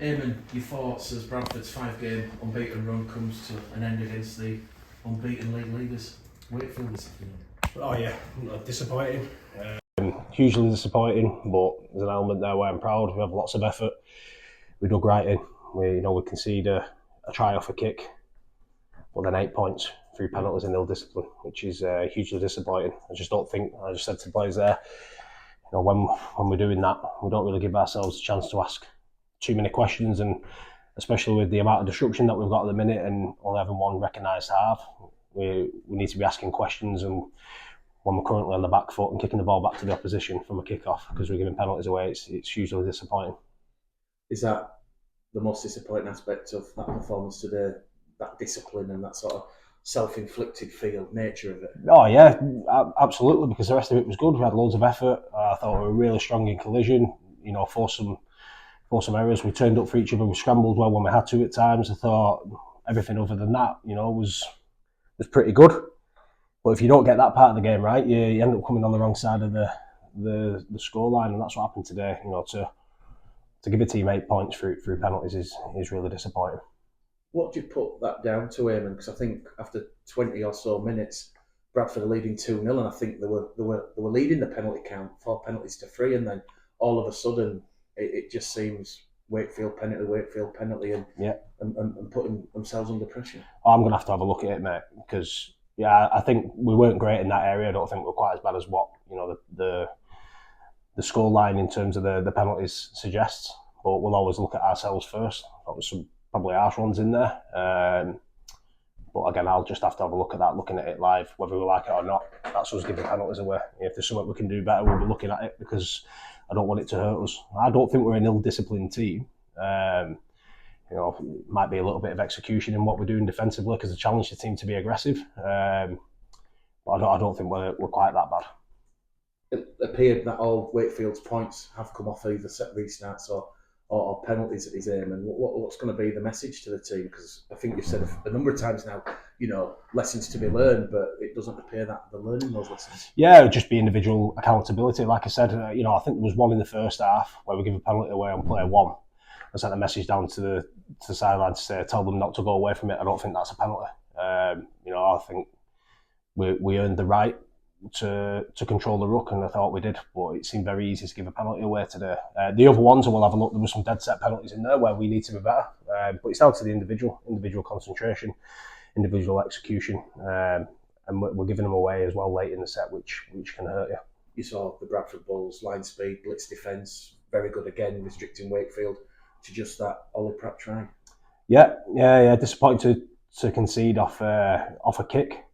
Eamon, your thoughts as Bradford's 5-game unbeaten run comes to an end against the unbeaten league leaders Wakefield this afternoon? Oh yeah, disappointing. Hugely disappointing, but there's an element there where I'm proud. We have lots of effort. We dug right in. We concede a try off a kick, but then 8 points through penalties and ill discipline, which is hugely disappointing. I just don't think. I just said to the players there, when we're doing that, we don't really give ourselves a chance to ask too many questions, and especially with the amount of disruption that we've got at the minute and only having one recognised half, we need to be asking questions. And when we're currently on the back foot and kicking the ball back to the opposition from a kick-off because we're giving penalties away, it's hugely disappointing. Is that the most disappointing aspect of that performance today? That discipline and that sort of self-inflicted nature of it? Oh yeah, absolutely, because the rest of it was good. We had loads of effort. I thought we were really strong in collision, forced some errors. We turned up for each other. We scrambled well when we had to at times. I thought everything other than that, was pretty good. But if you don't get that part of the game right, you end up coming on the wrong side of the scoreline, and that's what happened today. To give a team 8 points through penalties is really disappointing. What do you put that down to, Eamon? Because I think after 20 or so minutes, Bradford are leading 2-0, and I think they were leading the penalty count 4 penalties to 3, and then all of a sudden it just seems Wakefield penalty, and putting themselves under pressure. I'm going to have a look at it, mate, because I think we weren't great in that area. I don't think we were quite as bad as what the score line in terms of the penalties suggests. But we'll always look at ourselves first. There was some probably harsh ones in there. But again, I'll just have to have a look at that, looking at it live, whether we like it or not. That's us giving penalties away. If there's something we can do better, we'll be looking at it, because I don't want it to hurt us. I don't think we're an ill-disciplined team. It might be a little bit of execution in what we're doing defensively, because I challenge the team to be aggressive. But I don't think we're quite that bad. It appeared that all Wakefield's points have come off either set restarts or penalties at his aim. And what's going to be the message to the team? Because I think you've said a number of times now, lessons to be learned, but it doesn't appear that they're learning those lessons. Yeah, it would just be individual accountability. Like I said, I think there was one in the first half where we give a penalty away on player one. I sent a message down to the sideline to say, tell them not to go away from it. I don't think that's a penalty. I think we earned the right to control the ruck, and I thought we did, but it seemed very easy to give a penalty away today. The other ones, we'll have a look. There were some dead set penalties in there where we need to be better, but it's down to the individual concentration, individual execution, and we're giving them away as well late in the set, which can hurt you. You saw the Bradford Bulls line speed, blitz defence, very good again, restricting Wakefield to just that Ollie Pratt try. Yeah. Disappointed to concede off a kick,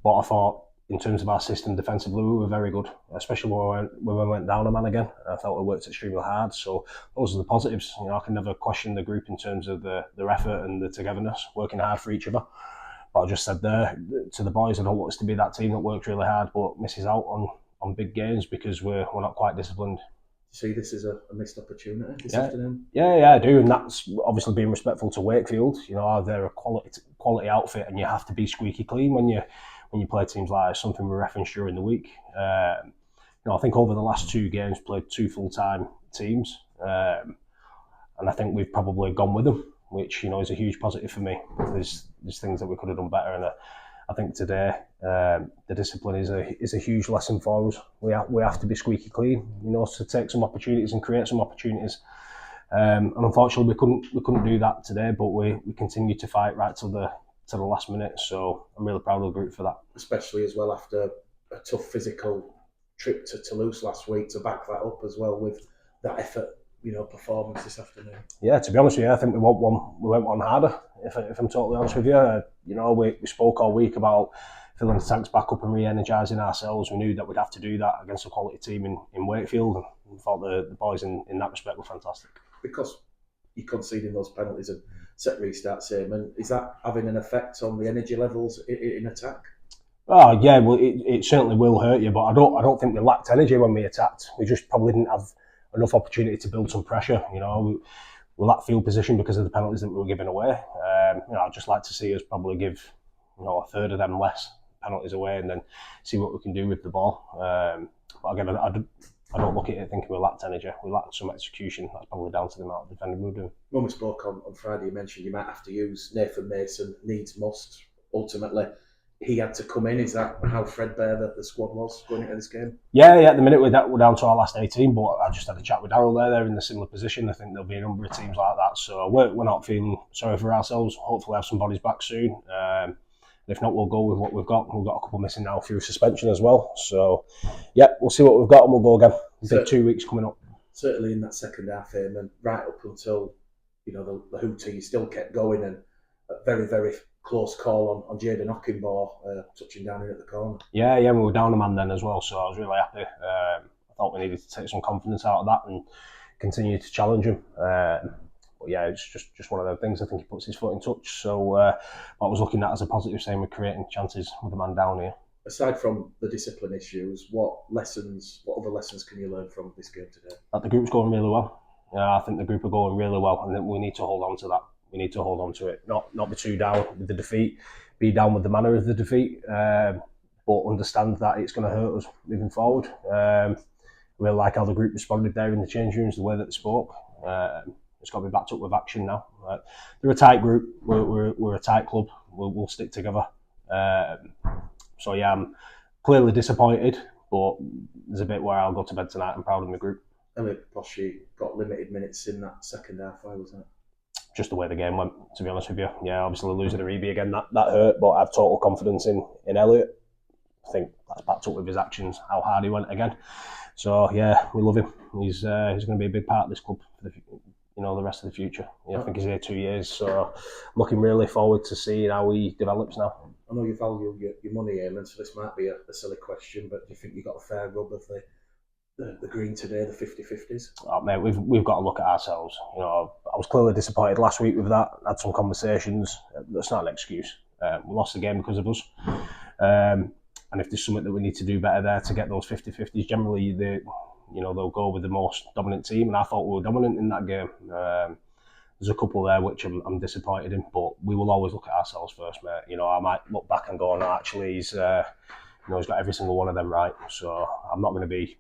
but I thought in terms of our system defensively, we were very good, especially when we went down a man again. I thought we worked extremely hard, so those are the positives. I can never question the group in terms of their effort and the togetherness, working hard for each other. But I just said there to the boys, I don't want us to be that team that works really hard but misses out on big games because we're not quite disciplined. See this as a missed opportunity this afternoon? Yeah, I do, and that's obviously being respectful to Wakefield. They're a quality outfit, and you have to be squeaky clean when you play teams like something we referenced during the week. I think over the last 2 games played 2 full-time teams, and I think we've probably gone with them, which is a huge positive for me. There's things that we could have done better, and I think today the discipline is a huge lesson for us. We have to be squeaky clean, to take some opportunities and create some opportunities. And unfortunately, we couldn't do that today, but we continue to fight right till the last minute. So I'm really proud of the group for that. Especially as well after a tough physical trip to Toulouse last week, to back that up as well with that effort, performance this afternoon. Yeah, to be honest with you, I think we went one harder. If I'm totally honest with you, we spoke all week about filling the tanks back up and re-energising ourselves. We knew that we'd have to do that against a quality team in Wakefield, and we thought the boys in that respect were fantastic. Because you're conceding those penalties and set restarts, and is that having an effect on the energy levels in attack? Oh yeah, well it certainly will hurt you, but I don't think we lacked energy when we attacked. We just probably didn't have enough opportunity to build some pressure. We lacked field position because of the penalties that we were giving away. I'd just like to see us probably give a third of them less penalties away, and then see what we can do with the ball. But again, I don't look at it thinking we lacked energy. We lacked some execution. That's probably down to the amount of defending we were doing. When we spoke on Friday, you mentioned you might have to use Nathan Mason, needs must. Ultimately, he had to come in. Is that how threadbare the squad was going into this game? Yeah. At the minute we're down to our last 18, but I just had a chat with Darryl there. They're in a similar position. I think there'll be a number of teams like that. So we're not feeling sorry for ourselves. Hopefully have some bodies back soon. If not, we'll go with what we've got. We've got a couple missing now through suspension as well. So, yeah, we'll see what we've got and we'll go again. Big 2 weeks coming up. Certainly in that second half, and right up until the hooter, you still kept going, and a very, very close call on Jaden Hockenbaugh touching down in at the corner. Yeah, we were down a man then as well, so I was really happy. I thought we needed to take some confidence out of that and continue to challenge him. But yeah, it's just one of those things. I think he puts his foot in touch. So what I was looking at as a positive saying we're creating chances with the man down here. Aside from the discipline issues, what other lessons can you learn from this game today? That the group's going really well. I think the group are going really well, and we need to hold on to that. We need to hold on to it, not be too down with the defeat, be down with the manner of the defeat, but understand that it's going to hurt us moving forward. Really like how the group responded there in the change rooms, the way that they spoke. It's got to be backed up with action now. They're a tight group. We're a tight club. We'll stick together. So yeah, I'm clearly disappointed, but there's a bit where I'll go to bed tonight and proud of my group. Elliot Poshy got limited minutes in that second half. Why was that? Just the way the game went, to be honest with you. Yeah, obviously losing Aribi again, that hurt, but I have total confidence in Elliot. I think that's backed up with his actions, how hard he went again. So yeah, we love him. He's going to be a big part of this club for the rest of the future. I think he's here 2 years, so I'm looking really forward to seeing how he develops now. I know you value your money, Eamon, so this might be a silly question, but do you think you got a fair rub of the green today, the 50-50s? Oh, mate, we've got to look at ourselves. I was clearly disappointed last week with that. I had some conversations. That's not an excuse. We lost the game because of us. And if there's something that we need to do better there to get those 50-50s, generally they'll go with the most dominant team, and I thought we were dominant in that game. There's a couple there which I'm disappointed in, but we will always look at ourselves first, mate. I might look back and go, no, actually, he's got every single one of them right. So I'm not going to be,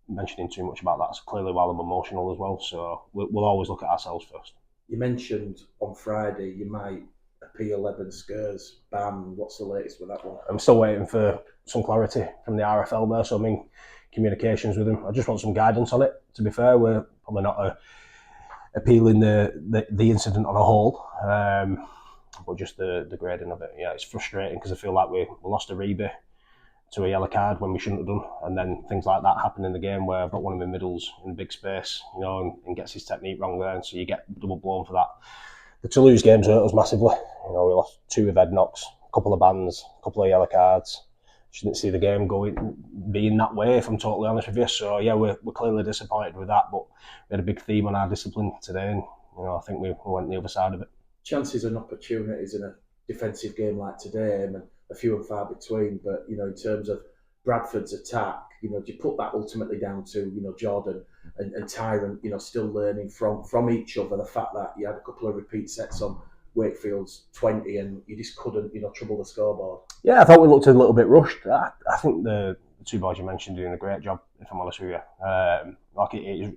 mentioning too much about that. So clearly, while I'm emotional as well, so we'll always look at ourselves first. You mentioned on Friday you might appeal Eben Skur's ban. What's the latest with that one? I'm still waiting for some clarity from the RFL there, so I'm in communications with him. I just want some guidance on it. To be fair, we're probably not appealing the incident on a whole, but just the grading of it. Yeah, it's frustrating because I feel like we lost Aribi to a yellow card when we shouldn't have done, and then things like that happen in the game where I've got one of my middles in big space, and gets his technique wrong there, and so you get double blown for that. The Toulouse games hurt us massively. We lost 2 with head knocks, a couple of bans, a couple of yellow cards. Just didn't see the game being that way, if I'm totally honest with you. So yeah, we're clearly disappointed with that, but we had a big theme on our discipline today, and I think we went the other side of it. Chances and opportunities in a defensive game like today, and a few and far between. But in terms of Bradford's attack, do you put that ultimately down to Jordan and Tyrant, still learning from each other? The fact that you had a couple of repeat sets on Wakefield's 20 and you just couldn't, trouble the scoreboard. Yeah, I thought we looked a little bit rushed. I think the 2 boys you mentioned doing a great job, if I'm honest with you.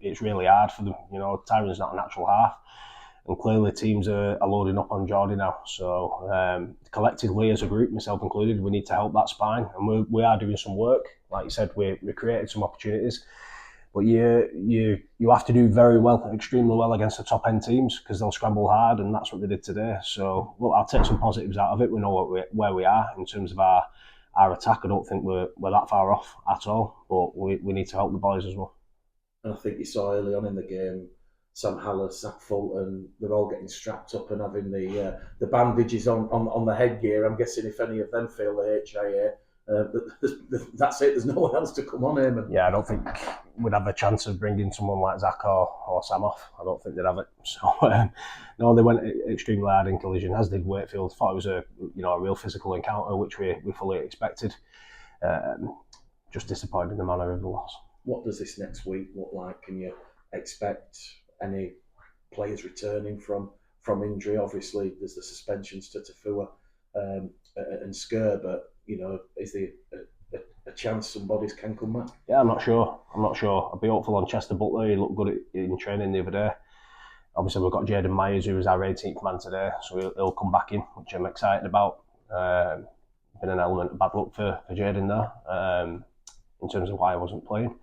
It's really hard for them. Tyrant's not a natural half, and clearly teams are loading up on Jordan now. So collectively as a group, myself included, we need to help that spine, and we are doing some work. Like you said, we created some opportunities. But you have to do very well, extremely well against the top end teams because they'll scramble hard, and that's what they did today. So look, I'll take some positives out of it. We know where we are in terms of our attack. I don't think we're that far off at all, but we need to help the boys as well. And I think you saw early on in the game, Sam Haller, Zach Fulton, they're all getting strapped up and having the bandages on the headgear. I'm guessing if any of them fail the HIA, that's it. There's no one else to come on him. Yeah, I don't think we'd have a chance of bringing someone like Zach or Sam off. I don't think they'd have it. So no, they went extremely hard in collision, as did Wakefield. Thought it was a real physical encounter, which we fully expected. Just disappointed in the manner of the loss. What does this next week look like? Can you expect any players returning from injury? Obviously, there's the suspensions to Tafua and Skur, but is there a chance some bodies can come back? Yeah, I'm not sure. I'd be hopeful on Chester Butler. He looked good in training the other day. Obviously, we've got Jaden Myers, who was our 18th man today, so he'll come back in, which I'm excited about. Been an element of bad luck for Jaden there, in terms of why I wasn't playing.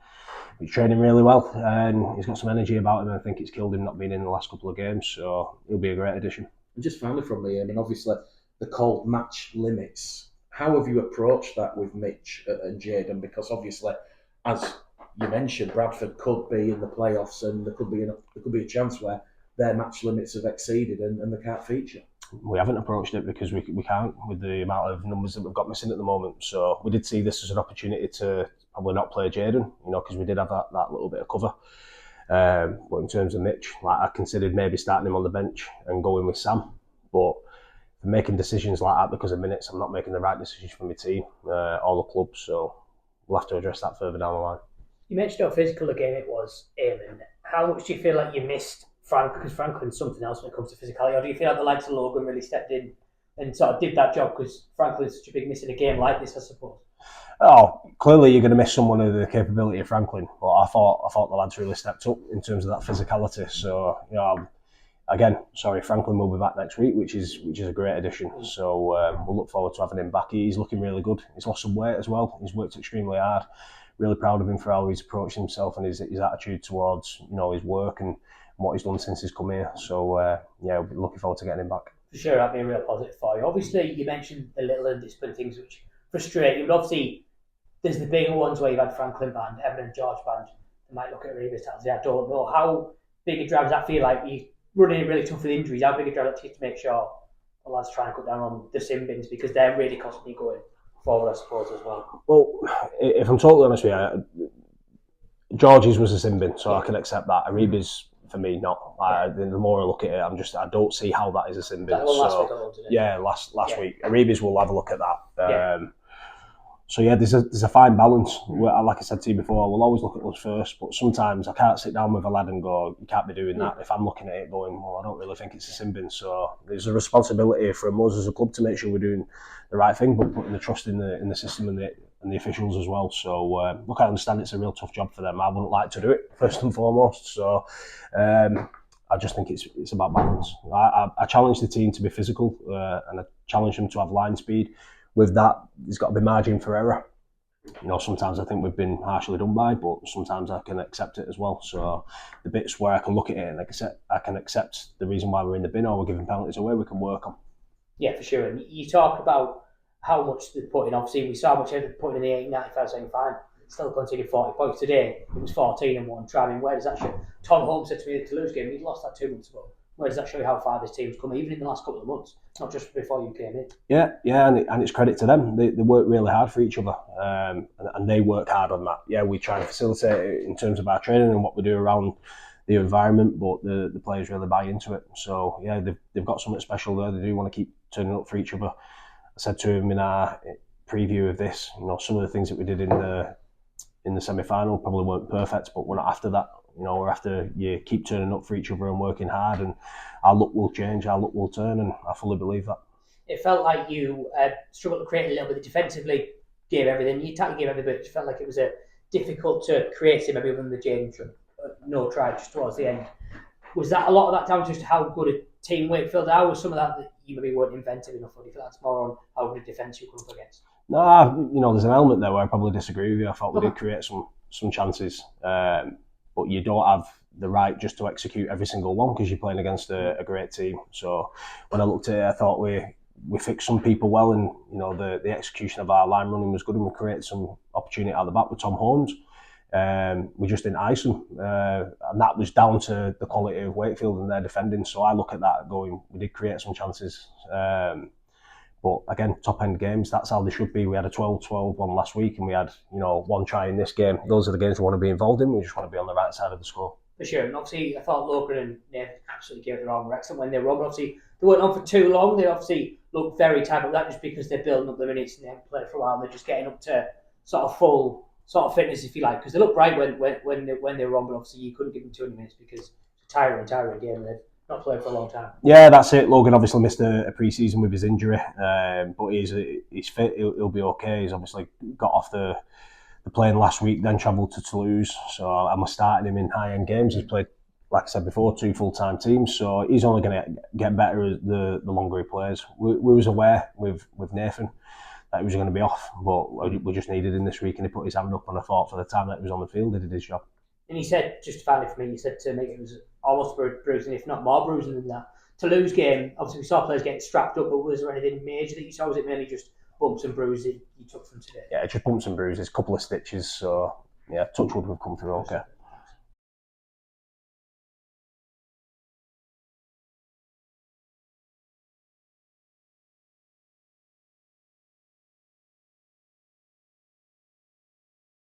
He's training really well, and he's got some energy about him. And I think it's killed him not being in the last couple of games, so he'll be a great addition. And just finally from me, I mean, obviously the cold match limits. How have you approached that with Mitch and Jaden? Because obviously, as you mentioned, Bradford could be in the playoffs, and there could be a chance where their match limits have exceeded and they can't feature. We haven't approached it because we can't with the amount of numbers that we've got missing at the moment. So we did see this as an opportunity to probably not play Jaden, because we did have that little bit of cover. But in terms of Mitch, I considered maybe starting him on the bench and going with Sam. But for making decisions like that because of minutes, I'm not making the right decisions for my team or the club. So we'll have to address that further down the line. You mentioned how physical a game it was, Eamon. How much do you feel like you missed Frank? Because Franklin's something else when it comes to physicality. Or do you feel like the likes of Logan really stepped in and sort of did that job? Because Franklin's such a big miss in a game like this, I suppose. Oh, clearly you're going to miss someone of the capability of Franklin, but I thought the lads really stepped up in terms of that physicality. So again, Franklin will be back next week, which is a great addition. So we'll look forward to having him back. He's looking really good. He's lost some weight as well. He's worked extremely hard. Really proud of him for how he's approached himself and his attitude towards his work and what he's done since he's come here. So we'll be looking forward to getting him back. For sure, that'd be a real positive for you. Obviously, you mentioned the little undisciplined things which frustrate you, but obviously there's the bigger ones where you've had Franklin banned, Evan and George banned. They might look at Reba's and say, I don't know. How big a drive does that feel like? You running really tough with injuries. How big a drive that takes to make sure the lads try and cut down on the sin bins because they're really constantly going forward, I suppose, as well. Well, if I'm totally honest with you, George's was a sin bin, so I can accept that. Ariba's, for me, not. The more I look at it, I don't see how that is a sin bin. That one last week alone, didn't it? Yeah, last week. Ariba's will have a look at that. So there's a fine balance. Like I said to you before, we'll always look at those first, but sometimes I can't sit down with a lad and go, you can't be doing that. If I'm looking at it going, well, I don't really think it's a sin bin. So there's a responsibility from us as a club to make sure we're doing the right thing, but putting the trust in the system and the officials as well. So look, I understand it's a real tough job for them. I wouldn't like to do it first and foremost. So I just think it's about balance. I challenge the team to be physical and I challenge them to have line speed. With that, there's got to be margin for error. Sometimes I think we've been harshly done by, but sometimes I can accept it as well. So the bits where I can look at it and I can accept the reason why we're in the bin or we're giving penalties away, we can work on. Yeah, for sure. And you talk about how much they put in. Obviously, we saw how much they put in the 1895 second final. Still conceded 40 points. Today, it was 14 and 1. Trying, where does that show? Tom Holmes said to me in the Toulouse game, he lost that 2 months ago. Where does that show you how far this team's come, even in the last couple of months, not just before you came in? Yeah, and it's credit to them. They work really hard for each other, and they work hard on that. Yeah, we try and facilitate it in terms of our training and what we do around the environment, but the players really buy into it. So yeah, they've got something special there. They do want to keep turning up for each other. I said to him in our preview of this, some of the things that we did in the semi-final probably weren't perfect, but we're not after that. We're after you keep turning up for each other and working hard, and our luck will change, our luck will turn, and I fully believe that. It felt like you struggled to create a little bit defensively, gave everything. You gave everything, but it felt like it was difficult to create it, maybe other than the James no try just towards the end. Was that a lot of that down to just how good a team Wakefield are? Was some of that you maybe weren't inventive enough, or do you feel that's more on how good a defence you come up against? No, there's an element there where I probably disagree with you. I thought we did create some chances. But you don't have the right just to execute every single one because you're playing against a great team. So when I looked at it, I thought we fixed some people well, and the execution of our line running was good, and we created some opportunity out of the back with Tom Holmes. We just didn't ice them, and that was down to the quality of Wakefield and their defending. So I look at that going, we did create some chances. But again, top end games, that's how they should be. We had a 12-12 one last week, and we had one try in this game. Those are the games we want to be involved in. We just want to be on the right side of the score. For sure, and obviously I thought Logan and Nathan absolutely gave it their own excellent when they were on. But obviously they weren't on for too long. They obviously looked very tired, but that just because they're building up the minutes and they haven't played for a while, and they're just getting up to sort of full sort of fitness, if you like, because they looked bright when they were on. But obviously you couldn't give them 200 minutes because it's a tiring game. They've Not played for a long time. Yeah, that's it. Logan obviously missed a pre-season with his injury, but he's fit. He'll be okay. He's obviously got off the plane last week, then travelled to Toulouse. So I'm starting him in high-end games. He's played, like I said before, 2 full-time teams. So he's only going to get better as the longer he plays. We was aware with Nathan that he was going to be off, but we just needed him this week, and he put his hand up, and I thought for the time that he was on the field, he did his job. And he said, just finally for me, he said to me it was almost bruising, if not more bruising than that. Toulouse game, obviously we saw players getting strapped up, but was there anything major that you saw? Was it mainly just bumps and bruises you took from today? Yeah, just bumps and bruises, a couple of stitches. So yeah, touch wood, we've come through okay.